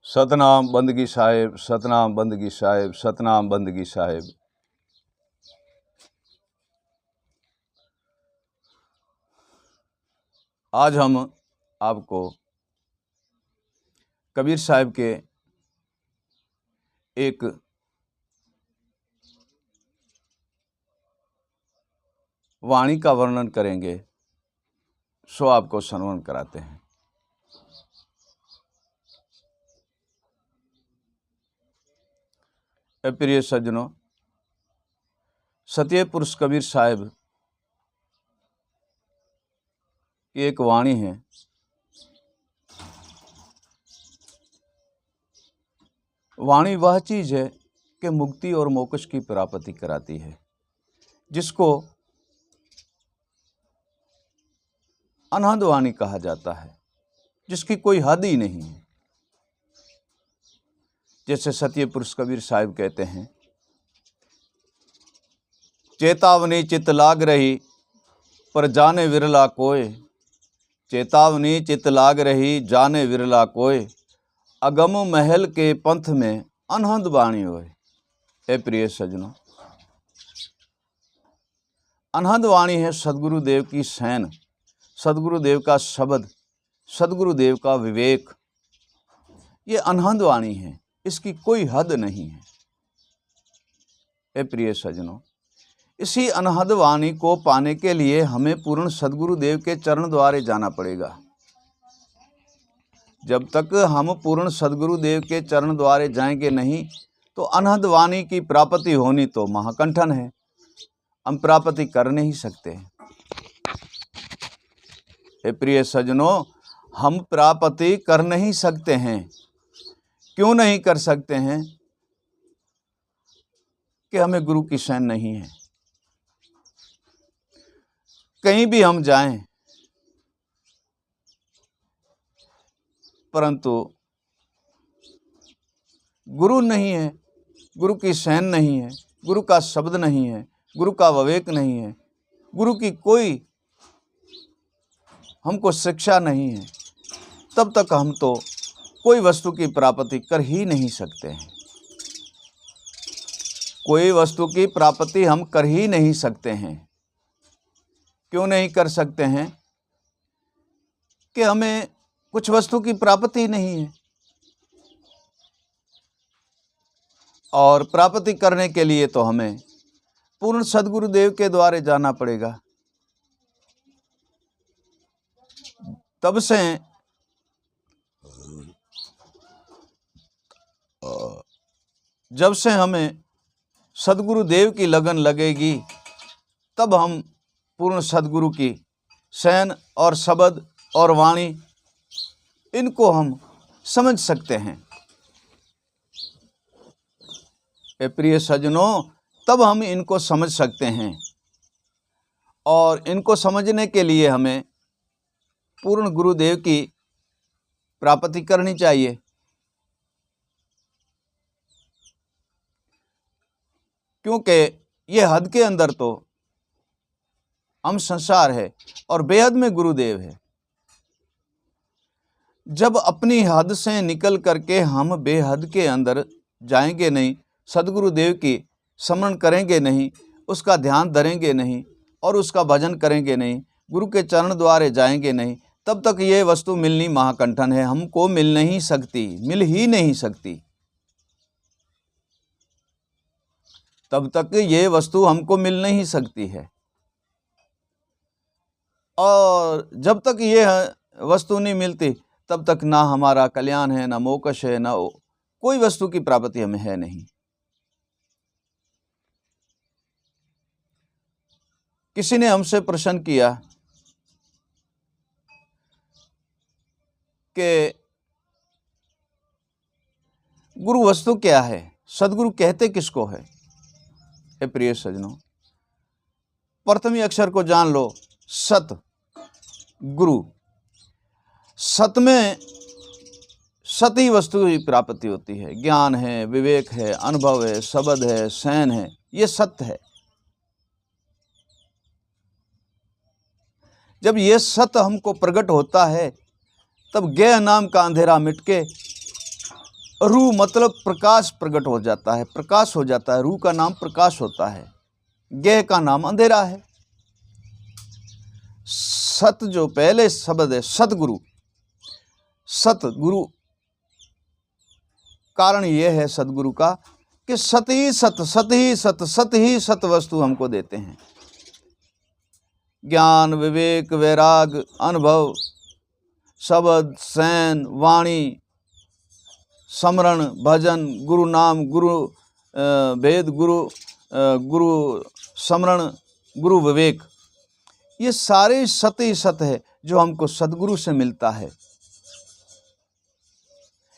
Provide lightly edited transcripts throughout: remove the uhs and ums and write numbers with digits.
सतनाम बंदगी साहिब, सतनाम बंदगी साहिब, सतनाम बंदगी साहिब। आज हम आपको कबीर साहिब के एक वाणी का वर्णन करेंगे, सो आपको श्रवण कराते हैं। प्रिय सज्जनों, सत्य पुरुष कबीर साहिब की एक वाणी है। वाणी वह चीज़ है कि मुक्ति और मोक्ष की प्राप्ति कराती है, जिसको अनहद वाणी कहा जाता है, जिसकी कोई हद ही नहीं है। जैसे सत्य पुरुष कबीर साहिब कहते हैं, चेतावनी चित लाग रही पर जाने विरला कोय, चेतावनी चित लाग रही जाने विरला कोय, अगम महल के पंथ में अनहद वाणी होए। हे प्रिय सज्जनों, अनहद वाणी है सदगुरुदेव की सैन, सदगुरुदेव का शब्द, सदगुरुदेव का विवेक। ये अनहद वाणी है, इसकी कोई हद नहीं है। हे प्रिय सज्जनों, इसी अनहद वाणी को पाने के लिए हमें पूर्ण सदगुरुदेव के चरण द्वारे जाना पड़ेगा। जब तक हम पूर्ण सदगुरुदेव के चरण द्वारे जाएंगे नहीं, तो अनहद वाणी की प्राप्ति होनी तो महाकंठन है, हम प्राप्ति कर नहीं सकते। हे प्रिय सज्जनों, हम प्राप्ति कर नहीं सकते हैं। क्यों नहीं कर सकते हैं? कि हमें गुरु की शरण नहीं है। कहीं भी हम जाएं, परंतु गुरु नहीं है, गुरु की शरण नहीं है, गुरु का शब्द नहीं है, गुरु का विवेक नहीं है, गुरु की कोई हमको शिक्षा नहीं है, तब तक हम तो कोई वस्तु की प्राप्ति कर ही नहीं सकते हैं। कोई वस्तु की प्राप्ति हम कर ही नहीं सकते हैं। क्यों नहीं कर सकते हैं? कि हमें कुछ वस्तु की प्राप्ति नहीं है, और प्राप्ति करने के लिए तो हमें पूर्ण सदगुरुदेव के द्वारे जाना पड़ेगा। तब से जब से हमें सदगुरुदेव की लगन लगेगी, तब हम पूर्ण सदगुरु की शैन और शब्द और वाणी, इनको हम समझ सकते हैं। ए प्रिय सज्जनों, तब हम इनको समझ सकते हैं, और इनको समझने के लिए हमें पूर्ण गुरुदेव की प्राप्ति करनी चाहिए। क्योंकि ये हद के अंदर तो हम संसार है और बेहद में गुरुदेव है। जब अपनी हद से निकल करके हम बेहद के अंदर जाएंगे नहीं, सदगुरुदेव की स्मरण करेंगे नहीं, उसका ध्यान धरेंगे नहीं और उसका भजन करेंगे नहीं, गुरु के चरण द्वारे जाएंगे नहीं, तब तक ये वस्तु मिलनी महाकंठन है, हमको मिल नहीं सकती, मिल ही नहीं सकती। तब तक ये वस्तु हमको मिल नहीं सकती है। और जब तक ये वस्तु नहीं मिलती, तब तक ना हमारा कल्याण है, ना मोक्ष है, ना कोई वस्तु की प्राप्ति हमें है नहीं। किसी ने हमसे प्रश्न किया कि गुरु वस्तु क्या है, सदगुरु कहते किसको है? हे प्रिय सज्जनों, प्रथम अक्षर को जान लो, सत गुरु। सत में सत ही वस्तु की प्राप्ति होती है। ज्ञान है, विवेक है, अनुभव है, शब्द है, शैन है, ये सत्य है। जब ये सत्य हमको प्रकट होता है, तब ज्ञेय नाम का अंधेरा मिट के रू मतलब प्रकाश प्रकट हो जाता है, प्रकाश हो जाता है। रू का नाम प्रकाश होता है, ज्ञ का नाम अंधेरा है। सत जो पहले शब्द है, सतगुरु, सतगुरु कारण यह है सतगुरु का कि सत ही सत, सत ही सत, सत ही सत वस्तु हमको देते हैं। ज्ञान, विवेक, वैराग, अनुभव, शब्द, सैन, वाणी, स्मरण, भजन, गुरु नाम, गुरु भेद, गुरु स्मरण, गुरु विवेक, ये सारे सत ही सत है जो हमको सदगुरु से मिलता है।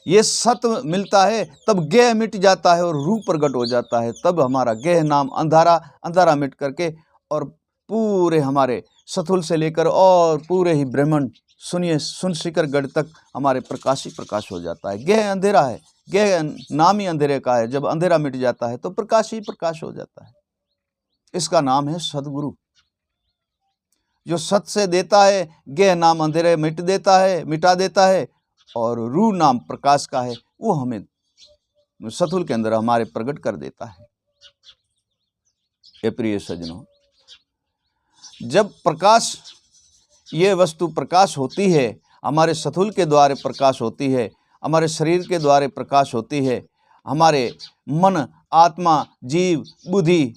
ये सत मिलता है तब ज्ञ मिट जाता है और रूप प्रकट हो जाता है। तब हमारा ज्ञ नाम अंधारा मिट करके और पूरे हमारे सथुल से लेकर और पूरे ही ब्रह्मांड सुनिए सुन शिखर गढ़ तक हमारे प्रकाश ही प्रकाश हो जाता है। ज्ञ अंधेरा है, ज्ञ नाम ही अंधेरे का है। जब अंधेरा मिट जाता है तो प्रकाश ही प्रकाश हो जाता है। इसका नाम है सदगुरु, जो सत से देता है। ज्ञ नाम अंधेरे मिटा देता है और रू नाम प्रकाश का है, वो हमें सतुल के अंदर हमारे प्रकट कर देता है। ये प्रिय सज्जनों, जब प्रकाश, ये वस्तु प्रकाश होती है, हमारे सतुल के द्वारा प्रकाश होती है, हमारे शरीर के द्वारा प्रकाश होती है, हमारे मन, आत्मा, जीव, बुद्धि,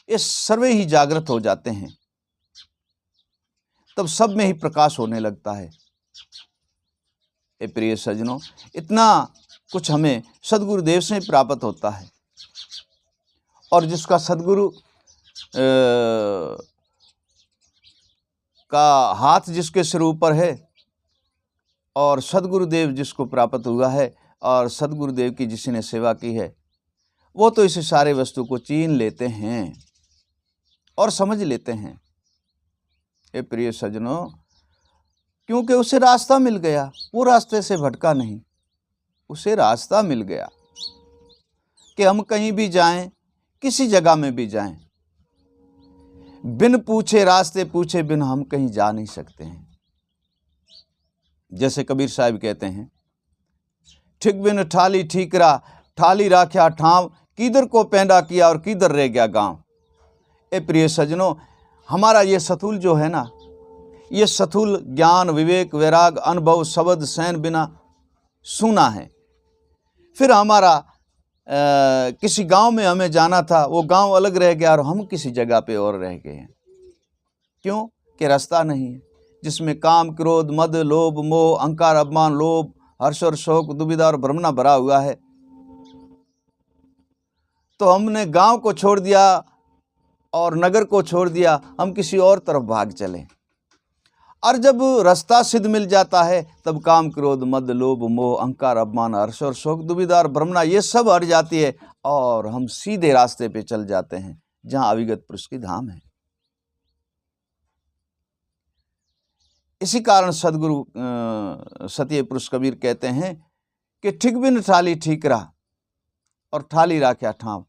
ये सर्वे ही जागृत हो जाते हैं। तब सब में ही प्रकाश होने लगता है। ए प्रिय सज्जनों, इतना कुछ हमें सदगुरुदेव से प्राप्त होता है। और जिसका सदगुरु का हाथ जिसके सिर ऊपर है और सदगुरुदेव जिसको प्राप्त हुआ है और सदगुरुदेव की जिसने सेवा की है, वो तो इस सारे वस्तु को चीन लेते हैं और समझ लेते हैं। ए प्रिय सज्जनों, क्योंकि उसे रास्ता मिल गया, वो रास्ते से भटका नहीं, उसे रास्ता मिल गया कि हम कहीं भी जाएं, किसी जगह में भी जाएं, बिन पूछे रास्ते पूछे बिन हम कहीं जा नहीं सकते हैं। जैसे कबीर साहब कहते हैं, ठीक बिन ठाली ठीकरा, ठाली राख्या ठाव, किधर को पैदा किया और किधर रह गया गांव। ए प्रिय सज्जनों, हमारा ये सतुल जो है ना, ये सतुल ज्ञान, विवेक, वैराग, अनुभव, शब्द, सैन बिना सुना है। फिर हमारा किसी गांव में हमें जाना था, वो गांव अलग रह गया और हम किसी जगह पे और रह गए हैं। क्यों? कि रास्ता नहीं है, जिसमें काम, क्रोध, मद, लोभ, मोह, अहंकार, अभिमान, लोभ, हर्ष और शोक, दुविधा और भ्रमना भरा हुआ है। तो हमने गांव को छोड़ दिया और नगर को छोड़ दिया, हम किसी और तरफ भाग चले। और जब रास्ता सिद्ध मिल जाता है तब काम, क्रोध, मद, लोभ, मोह, अहंकार, अभिमान, हर्ष और शोक, दुविधा और भ्रमना, ये सब हट जाती है और हम सीधे रास्ते पे चल जाते हैं जहां अविगत पुरुष की धाम है। इसी कारण सदगुरु सत्य पुरुष कबीर कहते हैं कि ठीक बिन ठाली ठीकरा और ठाली राख्या ठाव।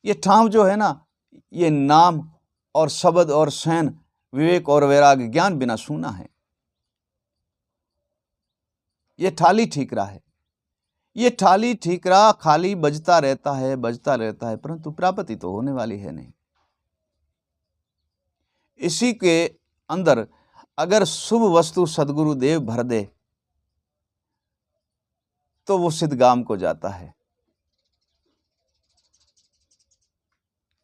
ये ठाव जो है ना, ये नाम और शब्द और सैन, विवेक और वैराग, ज्ञान बिना सुना है। ये ठाली ठीकरा है। ये ठाली ठीकरा खाली बजता रहता है, परंतु प्राप्ति तो होने वाली है नहीं। इसी के अंदर अगर शुभ वस्तु सदगुरुदेव भर दे तो वो सिद्धगाम को जाता है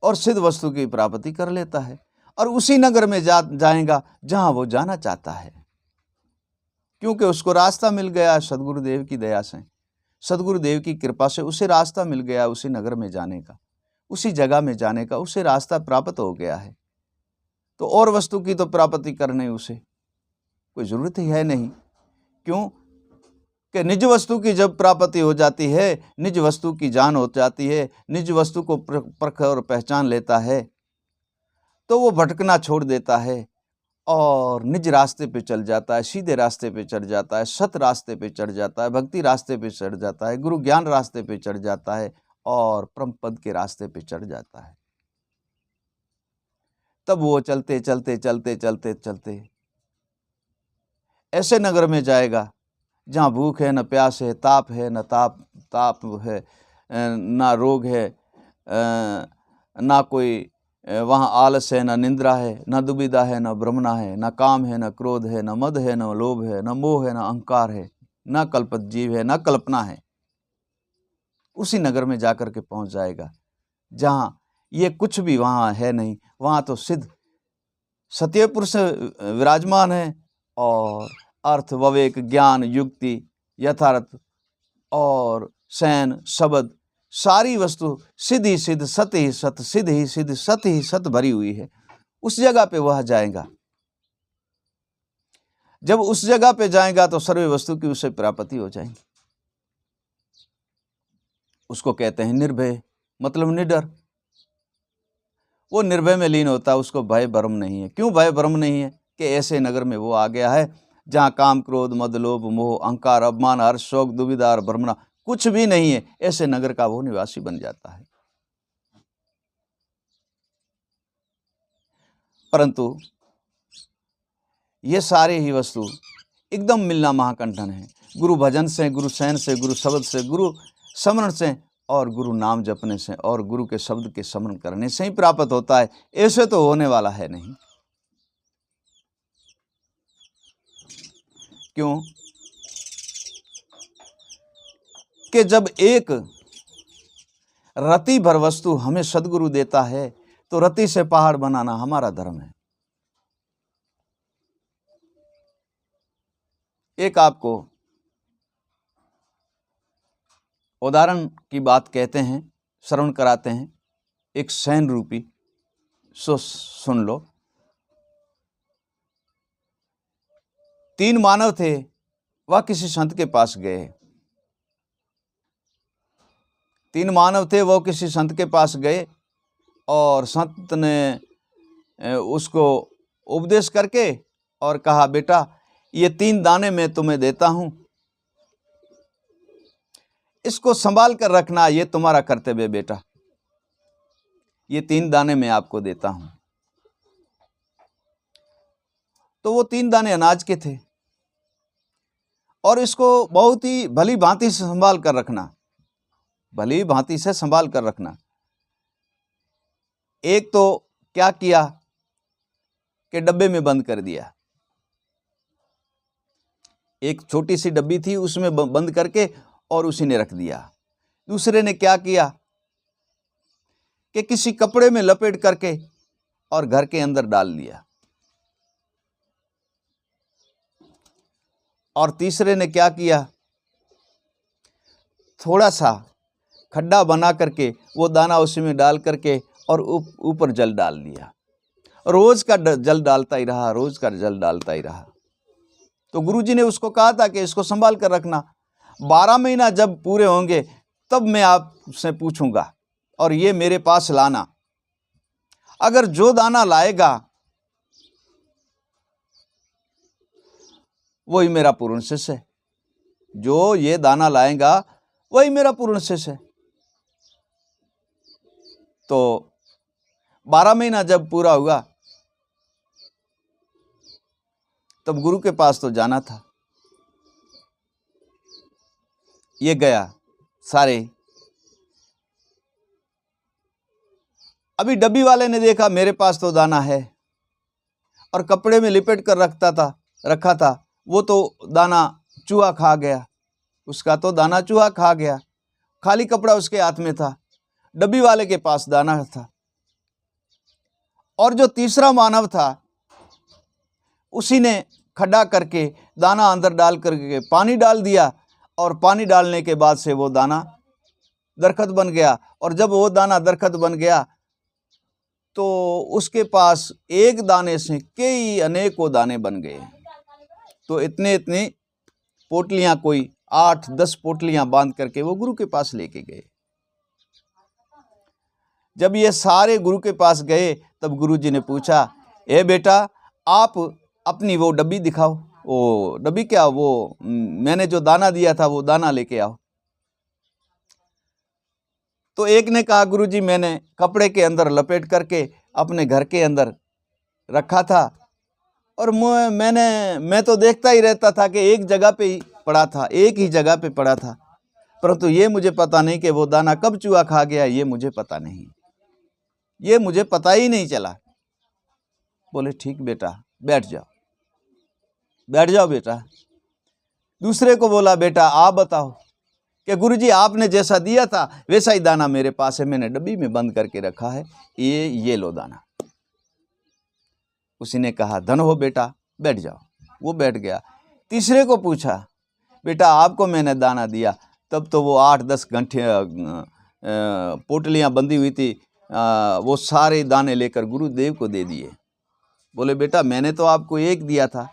और सिद्ध वस्तु की प्राप्ति कर लेता है और उसी नगर में जाएगा जहां वो जाना चाहता है, क्योंकि उसको रास्ता मिल गया सदगुरुदेव की दया से, सदगुरुदेव की कृपा से उसे रास्ता मिल गया उसी नगर में जाने का, उसी जगह में जाने का, उसे रास्ता प्राप्त हो गया है। तो और वस्तु की तो प्राप्ति करने उसे कोई ज़रूरत ही है नहीं। क्यों? कि निज वस्तु की जब प्राप्ति हो जाती है, निज वस्तु की जान हो जाती है, निज वस्तु को परख और पहचान लेता है, तो वो भटकना छोड़ देता है और निज रास्ते पे चल जाता है, सीधे रास्ते पे चढ़ जाता है, सत रास्ते पे चढ़ जाता है, भक्ति रास्ते पे चढ़ जाता है, गुरु ज्ञान रास्ते पे चढ़ जाता है और परम पद के रास्ते पे चढ़ जाता है। तब वो चलते चलते चलते चलते चलते ऐसे नगर में जाएगा जहाँ भूख है, न प्यास है, ताप है, न ताप है, ना रोग है, ना कोई वहाँ आलस है, न निंद्रा है, न दुविधा है, न भ्रमणा है, न काम है, न क्रोध है, न मद है, न लोभ है, न मोह है, न अहंकार है, न कल्पत जीव है, न कल्पना है। उसी नगर में जाकर के पहुंच जाएगा जहाँ ये कुछ भी वहाँ है नहीं। वहाँ तो सिद्ध सत्य पुरुष विराजमान है और अर्थ, विवेक, ज्ञान, युक्ति, यथार्थ और सैन, शब्द, सारी वस्तु सिद्ध ही सिद्ध, सत्य ही सत्य, सिद्ध ही सिद्ध, सत्य ही सत्य भरी हुई है। उस जगह पे वह जाएगा। जब उस जगह पे जाएगा तो सर्व वस्तु की उसे प्राप्ति हो जाएगी। उसको कहते हैं निर्भय, मतलब निडर। वो निर्भय में लीन होता है, उसको भय भ्रम नहीं है। क्यों भय भ्रम नहीं है? कि ऐसे नगर में वो आ गया है जहाँ काम, क्रोध, मद, लोभ, मोह, अहंकार, अभिमान, हर्ष, शोक, दुविधा और भ्रमणा कुछ भी नहीं है। ऐसे नगर का वो निवासी बन जाता है। परंतु ये सारे ही वस्तु एकदम मिलना महाकंठन है। गुरु भजन से, गुरु सैन से, गुरु शब्द से, गुरु स्मरण से और गुरु नाम जपने से और गुरु के शब्द के स्मरण करने से ही प्राप्त होता है। ऐसे तो होने वाला है नहीं। क्यों? कि जब एक रति भर वस्तु हमें सदगुरु देता है तो रति से पहाड़ बनाना हमारा धर्म है। एक आपको उदाहरण की बात कहते हैं, श्रवण कराते हैं। एक सैन रूपी, सो सुन लो। 3 मानव थे, वह किसी संत के पास गए। 3 मानव थे, वो किसी संत के पास गए और संत ने उसको उपदेश करके और कहा, बेटा ये 3 दाने मैं तुम्हें देता हूं, इसको संभाल कर रखना, ये तुम्हारा कर्तव्य बेटा। ये 3 दाने मैं आपको देता हूं। तो वो 3 दाने अनाज के थे और इसको बहुत ही भली भांति से संभाल कर रखना, भली भांति से संभाल कर रखना। एक तो क्या किया कि डब्बे में बंद कर दिया। एक छोटी सी डब्बी थी, उसमें बंद करके और उसी ने रख दिया। दूसरे ने क्या किया कि किसी कपड़े में लपेट करके और घर के अंदर डाल दिया। और तीसरे ने क्या किया, थोड़ा सा खड्डा बना करके वो दाना उसी में डाल करके और ऊपर जल डाल दिया। रोज का जल डालता ही रहा, रोज का जल डालता ही रहा। तो गुरुजी ने उसको कहा था कि इसको संभाल कर रखना, 12 महीना जब पूरे होंगे तब मैं आपसे पूछूंगा और ये मेरे पास लाना। अगर जो दाना लाएगा वही मेरा पूर्ण शिष्य है, जो ये दाना लाएगा वही मेरा पूर्ण शिष्य है। तो 12 महीना जब पूरा हुआ तब गुरु के पास तो जाना था। ये गया सारे। अभी डब्बी वाले ने देखा मेरे पास तो दाना है और कपड़े में लिपेट कर रखा था, वो तो दाना चूहा खा गया, उसका तो दाना चूहा खा गया। खाली कपड़ा उसके हाथ में था, डब्बी वाले के पास दाना था। और जो तीसरा मानव था उसी ने खड्डा करके दाना अंदर डाल करके पानी डाल दिया और पानी डालने के बाद से वो दाना दरखत बन गया। और जब वो दाना दरखत बन गया तो उसके पास एक दाने से कई अनेकों दाने बन गए। तो इतने पोटलियां, कोई 8-10 पोटलियां बांध करके वो गुरु के पास लेके गए। जब ये सारे गुरु के पास गए तब गुरुजी ने पूछा, ए बेटा आप अपनी वो डब्बी दिखाओ। वो डब्बी क्या, वो मैंने जो दाना दिया था वो दाना लेके आओ। तो एक ने कहा, गुरुजी मैंने कपड़े के अंदर लपेट करके अपने घर के अंदर रखा था और मैं तो देखता ही रहता था कि एक जगह पे ही पड़ा था, एक ही जगह पे पड़ा था, परंतु ये मुझे पता नहीं कि वो दाना कब चूहा खा गया, ये मुझे पता नहीं, ये मुझे पता ही नहीं चला। बोले ठीक बेटा, बैठ जाओ, बैठ जाओ बेटा। दूसरे को बोला बेटा आप बताओ कि गुरुजी आपने जैसा दिया था वैसा ही दाना मेरे पास है, मैंने डब्बी में बंद करके रखा है, ये लो दाना। उसी ने कहा धन हो बेटा, बैठ जाओ। वो बैठ गया। तीसरे को पूछा बेटा आपको मैंने दाना दिया, तब तो वो 8-10 घंटे पोटलियाँ बंधी हुई थी, वो सारे दाने लेकर गुरुदेव को दे दिए। बोले बेटा मैंने तो आपको एक दिया था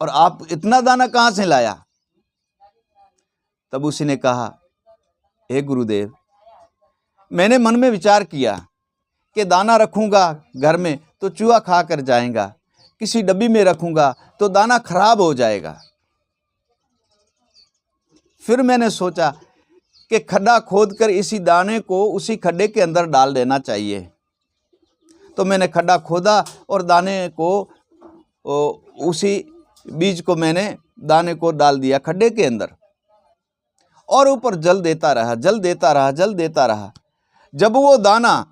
और आप इतना दाना कहाँ से लाया? तब उसी ने कहा हे गुरुदेव, मैंने मन में विचार किया कि दाना रखूंगा घर में तो चूहा खा कर जाएगा, किसी डब्बी में रखूंगा तो दाना खराब हो जाएगा। फिर मैंने सोचा कि खड्डा खोदकर इसी दाने को उसी खड्डे के अंदर डाल देना चाहिए। तो मैंने खड्डा खोदा और दाने को, उसी बीज को मैंने दाने को डाल दिया खड्डे के अंदर और ऊपर जल देता रहा, जल देता रहा, जल देता रहा। जब वो दाना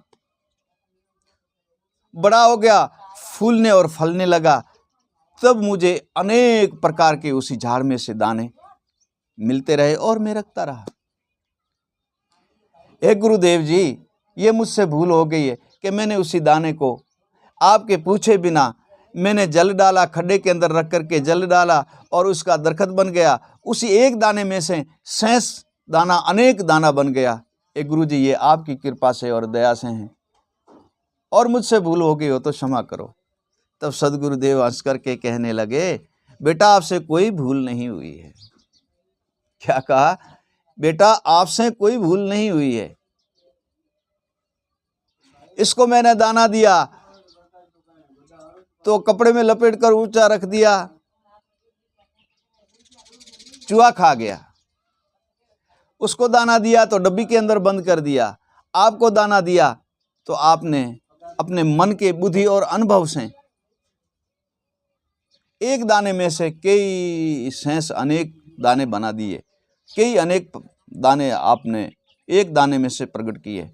बड़ा हो गया, फूलने और फलने लगा, तब मुझे अनेक प्रकार के उसी झाड़ में से दाने मिलते रहे और मैं रखता रहा। हे गुरुदेव जी, ये मुझसे भूल हो गई है कि मैंने उसी दाने को आपके पूछे बिना मैंने जल डाला, खड्डे के अंदर रख करके जल डाला और उसका दरखत बन गया। उसी एक दाने में से सैंस दाना अनेक दाना बन गया। ए गुरुजी, ये आपकी कृपा से और दया से हैं और मुझसे भूल हो गई हो तो क्षमा करो। तब सदगुरुदेव हंस करके कहने लगे बेटा आपसे कोई भूल नहीं हुई है। क्या कहा? बेटा आपसे कोई भूल नहीं हुई है। इसको मैंने दाना दिया तो कपड़े में लपेट कर ऊंचा रख दिया, चूहा खा गया। उसको दाना दिया तो डब्बी के अंदर बंद कर दिया। आपको दाना दिया तो आपने अपने मन के बुद्धि और अनुभव से एक दाने में से कई सेंस अनेक दाने बना दिए, कई अनेक दाने आपने एक दाने में से प्रकट किए।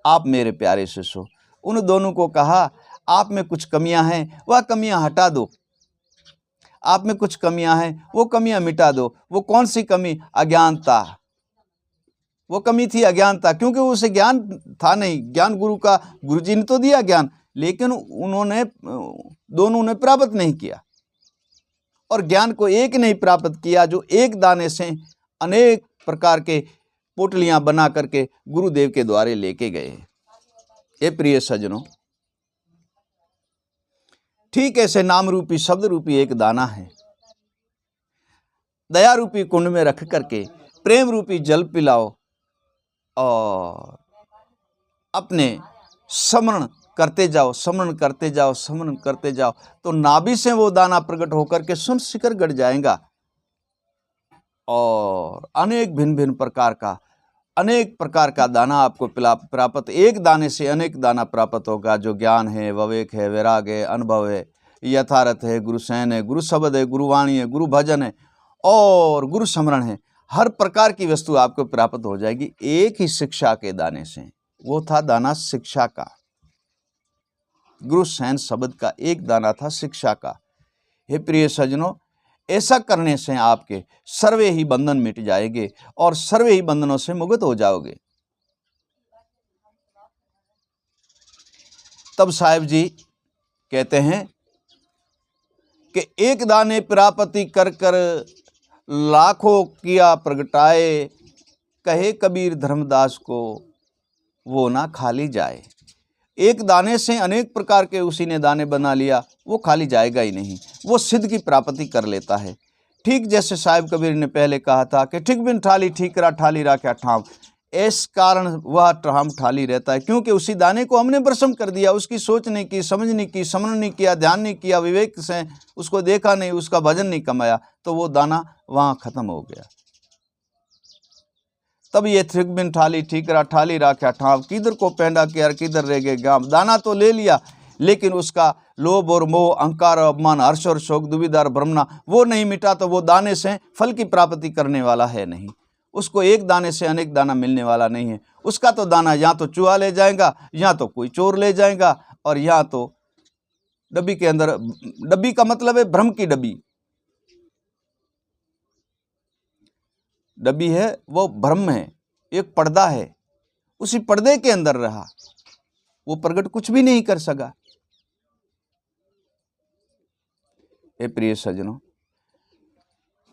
आप मेरे प्यारे शिष्यों, उन दोनों को कहा आप में कुछ कमियां हैं, वह कमियां हटा दो। आप में कुछ कमियां हैं, वो कमियां मिटा दो। वो कौन सी कमी? अज्ञानता। वो कमी थी अज्ञानता, क्योंकि उसे ज्ञान था नहीं। ज्ञान गुरु का, गुरुजी ने तो दिया ज्ञान, लेकिन उन्होंने दोनों ने प्राप्त नहीं किया। और ज्ञान को एक नहीं प्राप्त किया जो एक दाने से अनेक प्रकार के पोटलियां बना करके गुरुदेव के द्वारे लेके गए। ये प्रिय सज्जनों, ठीक ऐसे नाम रूपी शब्द रूपी एक दाना है। दया रूपी कुंड में रख करके प्रेम रूपी जल पिलाओ और अपने स्मरण करते जाओ, स्मरण करते जाओ, स्मरण करते जाओ, तो नाभि से वो दाना प्रकट होकर के सुन शिखर गढ़ जाएगा और अनेक भिन्न भिन्न प्रकार का, अनेक प्रकार का दाना आपको प्राप्त, एक दाने से अनेक दाना प्राप्त होगा। जो ज्ञान है, विवेक है, वैराग है, अनुभव है, यथार्थ है, गुरु सैन है, गुरु शब्द है, गुरुवाणी है, गुरु भजन है और गुरु स्मरण है। हर प्रकार की वस्तु आपको प्राप्त हो जाएगी एक ही शिक्षा के दाने से। वो था दाना शिक्षा का, गुरु सैन शब्द का एक दाना था शिक्षा का। हे प्रिय सज्जनों, ऐसा करने से आपके सर्वे ही बंधन मिट जाएंगे और सर्वे ही बंधनों से मुक्त हो जाओगे। तब साहिब जी कहते हैं कि एक दाने प्राप्ति कर कर लाखों किया प्रगटाए, कहे कबीर धर्मदास को वो ना खाली जाए। एक दाने से अनेक प्रकार के उसी ने दाने बना लिया, वो खाली जाएगा ही नहीं, वो सिद्ध की प्राप्ति कर लेता है। ठीक जैसे साहिब कबीर ने पहले कहा था कि ठीक बिन ठाली ठीकरा ठाली राख्या ठाम, इस कारण वह ठाम ठाली रहता है, क्योंकि उसी दाने को हमने भस्म कर दिया। उसकी सोच नहीं की, समझ नहीं की, स्मरण नहीं किया, ध्यान नहीं किया, विवेक से उसको देखा नहीं, उसका भजन नहीं कमाया, तो वो दाना वहाँ खत्म हो गया। तब ये ठीक बिन ठाली ठीकरा ठाली राख्या ठाम, किधर को पेंडा किया किधर रह गए गाम। दाना तो ले लिया लेकिन उसका लोभ और मोह, अहंकार और अपमान, हर्ष और शोक, दुविधा और भ्रमना वो नहीं मिटा तो वो दाने से फल की प्राप्ति करने वाला है नहीं। उसको एक दाने से अनेक दाना मिलने वाला नहीं है। उसका तो दाना या तो चूहा ले जाएगा, या तो कोई चोर ले जाएगा, और या तो डब्बी के अंदर, डब्बी का मतलब है भ्रम की डब्बी। डब्बी है वो भ्रम है, एक पर्दा है, उसी पर्दे के अंदर रहा, वो प्रगट कुछ भी नहीं कर सका। हे प्रिय सज्जनों,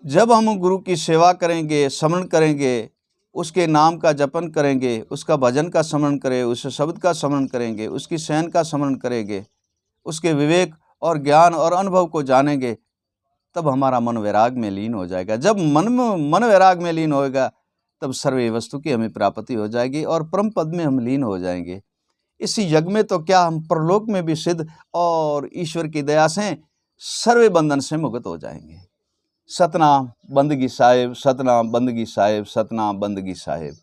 जब हम गुरु की सेवा करेंगे, स्मरण करेंगे, उसके नाम का जपन करेंगे, उसका भजन का स्मरण करें, उस शब्द का स्मरण करेंगे, उसकी सहन का स्मरण करेंगे, उसके विवेक और ज्ञान और अनुभव को जानेंगे, तब हमारा मन वैराग में लीन हो जाएगा। जब मन वैराग में लीन होएगा, तब सर्व वस्तु की हमें प्राप्ति हो जाएगी और परम पद में हम लीन हो जाएंगे। इसी यज्ञ में तो क्या, हम परलोक में भी सिद्ध और ईश्वर की दया से सर्व बंधन से मुक्त हो जाएंगे। सतनाम बंदगी साहिब, सतनाम बंदगी साहिब, सतनाम बंदगी साहिब।